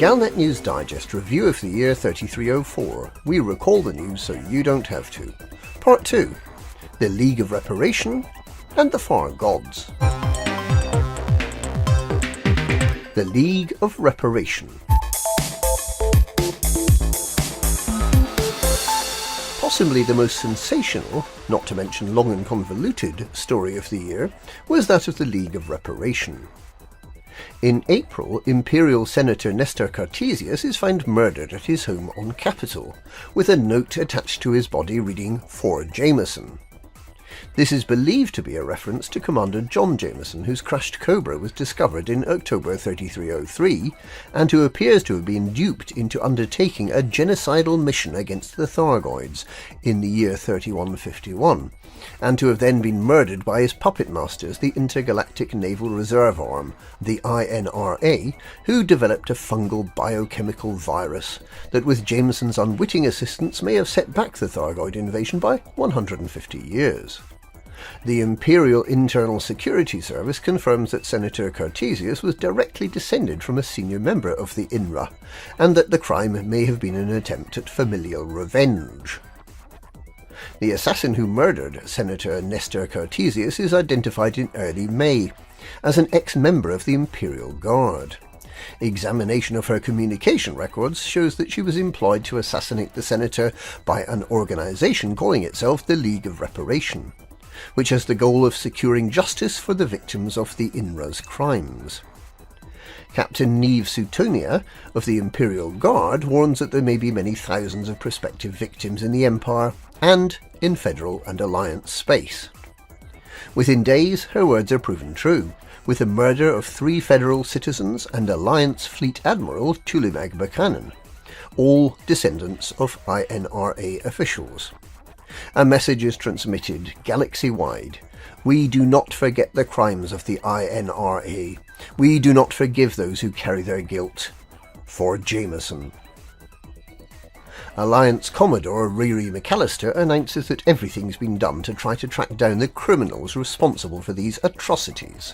Galnet News Digest Review of the Year 3304. We recall the news so you don't have to. Part 2. The League of Reparation and the Far Gods. The League of Reparation. Possibly the most sensational, not to mention long and convoluted, story of the year was that of the League of Reparation. In April, Imperial Senator Nestor Cartesius is found murdered at his home on Capitol, with a note attached to his body reading, "For Jameson." This is believed to be a reference to Commander John Jameson, whose crashed Cobra was discovered in October 3303, and who appears to have been duped into undertaking a genocidal mission against the Thargoids in the year 3151, and to have then been murdered by his puppet masters, the Intergalactic Naval Reserve Arm, the INRA, who developed a fungal biochemical virus that with Jameson's unwitting assistance may have set back the Thargoid invasion by 150 years. The Imperial Internal Security Service confirms that Senator Cartesius was directly descended from a senior member of the INRA, and that the crime may have been an attempt at familial revenge. The assassin who murdered Senator Nestor Cartesius is identified in early May as an ex-member of the Imperial Guard. Examination of her communication records shows that she was employed to assassinate the senator by an organisation calling itself the League of Reparation, which has the goal of securing justice for the victims of the INRA's crimes. Captain Neve Suetonia of the Imperial Guard warns that there may be many thousands of prospective victims in the Empire and in Federal and Alliance space. Within days, her words are proven true, with the murder of 3 Federal citizens and Alliance Fleet Admiral Tulimag Buchanan, all descendants of INRA officials. A message is transmitted galaxy-wide. We do not forget the crimes of the INRA. We do not forgive those who carry their guilt. For Jameson. Alliance Commodore Riri McAllister announces that everything's been done to try to track down the criminals responsible for these atrocities.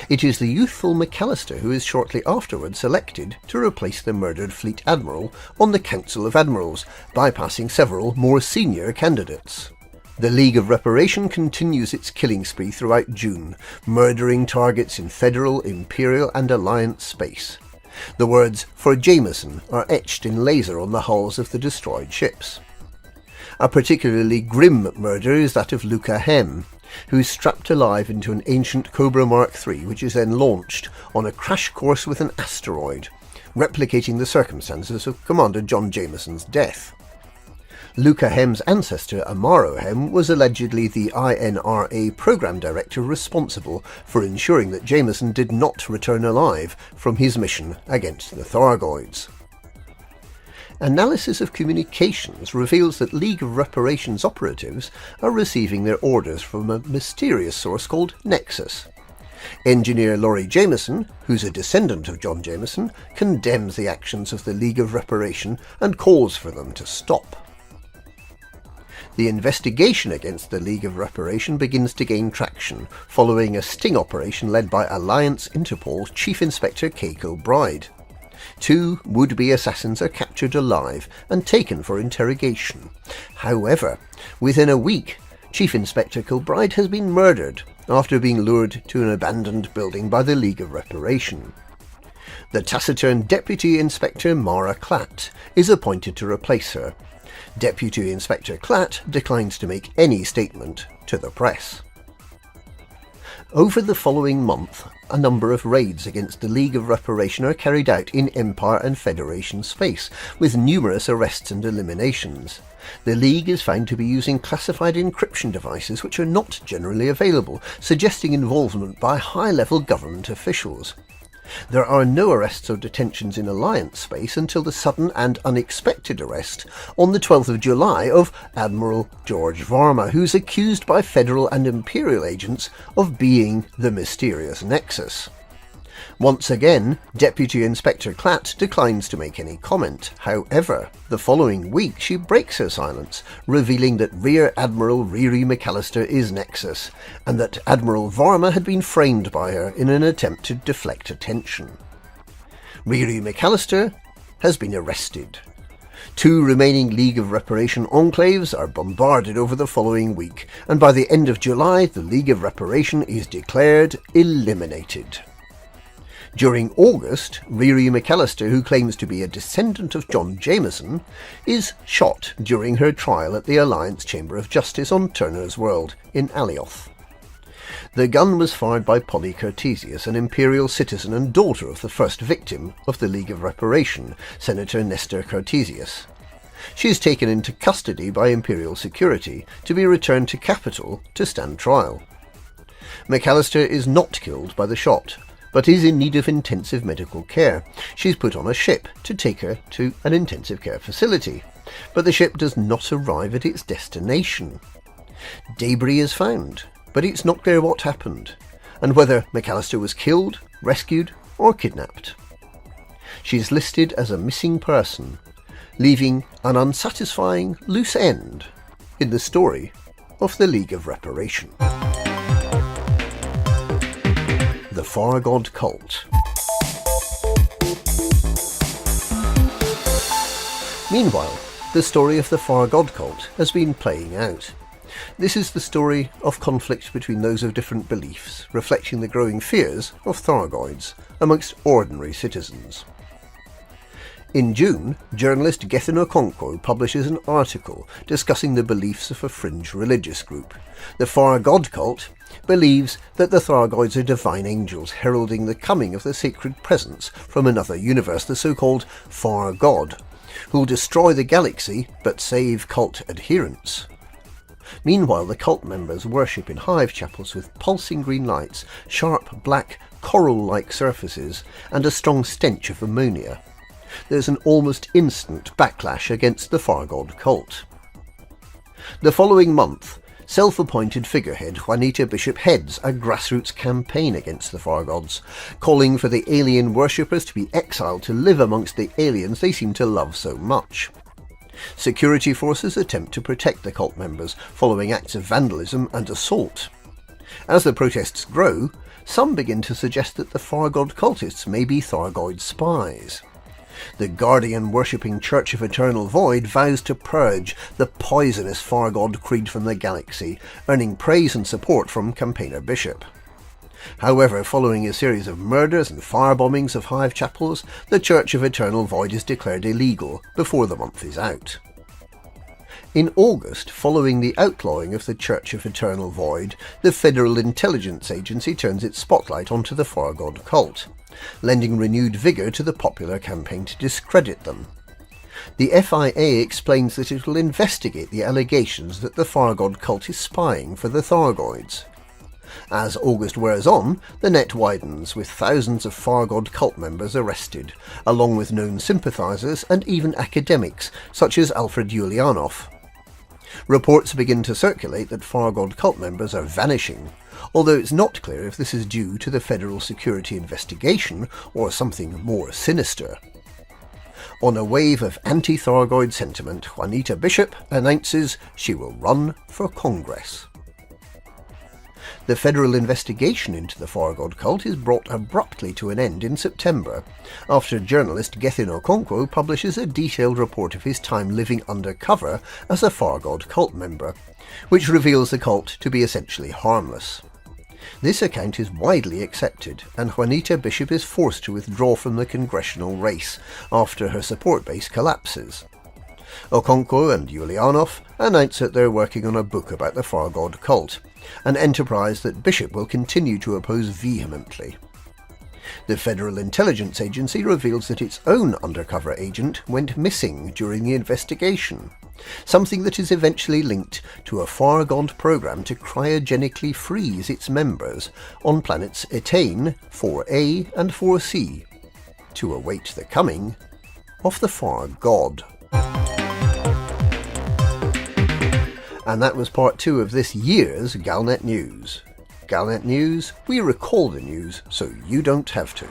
It is the youthful McAllister who is shortly afterwards selected to replace the murdered Fleet Admiral on the Council of Admirals, bypassing several more senior candidates. The League of Reparation continues its killing spree throughout June, murdering targets in Federal, Imperial and Alliance space. The words "For Jameson" are etched in laser on the hulls of the destroyed ships. A particularly grim murder is that of Luca Hem, who is strapped alive into an ancient Cobra Mark III, which is then launched on a crash course with an asteroid, replicating the circumstances of Commander John Jameson's death. Luca Hem's ancestor, Amaro Hem, was allegedly the INRA program director responsible for ensuring that Jameson did not return alive from his mission against the Thargoids. Analysis of communications reveals that League of Reparations operatives are receiving their orders from a mysterious source called Nexus. Engineer Laurie Jameson, who's a descendant of John Jameson, condemns the actions of the League of Reparation and calls for them to stop. The investigation against the League of Reparation begins to gain traction, following a sting operation led by Alliance Interpol Chief Inspector Kay Kilbride. 2 would-be assassins are captured alive and taken for interrogation. However, within a week, Chief Inspector Kilbride has been murdered after being lured to an abandoned building by the League of Reparation. The taciturn Deputy Inspector Mara Klatt is appointed to replace her. Deputy Inspector Klatt declines to make any statement to the press. Over the following month, a number of raids against the League of Reparation are carried out in Empire and Federation space, with numerous arrests and eliminations. The League is found to be using classified encryption devices which are not generally available, suggesting involvement by high-level government officials. There are no arrests or detentions in Alliance space until the sudden and unexpected arrest on the 12th of July of Admiral George Varma, who's accused by Federal and Imperial agents of being the mysterious Nexus. Once again, Deputy Inspector Klatt declines to make any comment. However, the following week she breaks her silence, revealing that Rear Admiral Riri McAllister is Nexus, and that Admiral Varma had been framed by her in an attempt to deflect attention. Riri McAllister has been arrested. 2 remaining League of Reparation enclaves are bombarded over the following week, and by the end of July the League of Reparation is declared eliminated. During August, Riri McAllister, who claims to be a descendant of John Jameson, is shot during her trial at the Alliance Chamber of Justice on Turner's World in Alioth. The gun was fired by Polly Curtesius, an imperial citizen and daughter of the first victim of the League of Reparation, Senator Nestor Curtesius. She is taken into custody by imperial security to be returned to Capitol to stand trial. McAllister is not killed by the shot, but is in need of intensive medical care. She's put on a ship to take her to an intensive care facility, but the ship does not arrive at its destination. Debris is found, but it's not clear what happened, and whether McAllister was killed, rescued, or kidnapped. She is listed as a missing person, leaving an unsatisfying loose end in the story of the League of Reparation. The Far God Cult. Meanwhile, the story of the Far God Cult has been playing out. This is the story of conflict between those of different beliefs, reflecting the growing fears of Thargoids amongst ordinary citizens. In June, journalist Gethin Okonkwo publishes an article discussing the beliefs of a fringe religious group. The Far God Cult believes that the Thargoids are divine angels heralding the coming of the sacred presence from another universe, the so-called Far God, who'll destroy the galaxy but save cult adherents. Meanwhile, the cult members worship in hive chapels with pulsing green lights, sharp black coral-like surfaces, and a strong stench of ammonia. There's an almost instant backlash against the Far God cult. The following month, self-appointed figurehead Juanita Bishop heads a grassroots campaign against the Far Gods, calling for the alien worshippers to be exiled to live amongst the aliens they seem to love so much. Security forces attempt to protect the cult members, following acts of vandalism and assault. As the protests grow, some begin to suggest that the Far God cultists may be Thargoid spies. The Guardian-worshipping Church of Eternal Void vows to purge the poisonous Far God creed from the galaxy, earning praise and support from campaigner Bishop. However, following a series of murders and firebombings of hive chapels, the Church of Eternal Void is declared illegal before the month is out. In August, following the outlawing of the Church of Eternal Void, the Federal Intelligence Agency turns its spotlight onto the Far God cult, lending renewed vigour to the popular campaign to discredit them. The FIA explains that it will investigate the allegations that the Far God cult is spying for the Thargoids. As August wears on, the net widens, with thousands of Far God cult members arrested, along with known sympathisers and even academics such as Alfred Yulianov. Reports begin to circulate that Far God cult members are vanishing, although it's not clear if this is due to the federal security investigation or something more sinister. On a wave of anti-Thargoid sentiment, Juanita Bishop announces she will run for Congress. The federal investigation into the Far God cult is brought abruptly to an end in September, after journalist Gethin Okonkwo publishes a detailed report of his time living undercover as a Far God cult member, which reveals the cult to be essentially harmless. This account is widely accepted, and Juanita Bishop is forced to withdraw from the congressional race after her support base collapses. Okonkwo and Yulianov announce that they're working on a book about the Far God cult, an enterprise that Bishop will continue to oppose vehemently. The Federal Intelligence Agency reveals that its own undercover agent went missing during the investigation, something that is eventually linked to a Far God program to cryogenically freeze its members on planets Etane 4A and 4C, to await the coming of the Far God. And that was part 2 of this year's Galnet News. Galnet News, we recall the news so you don't have to.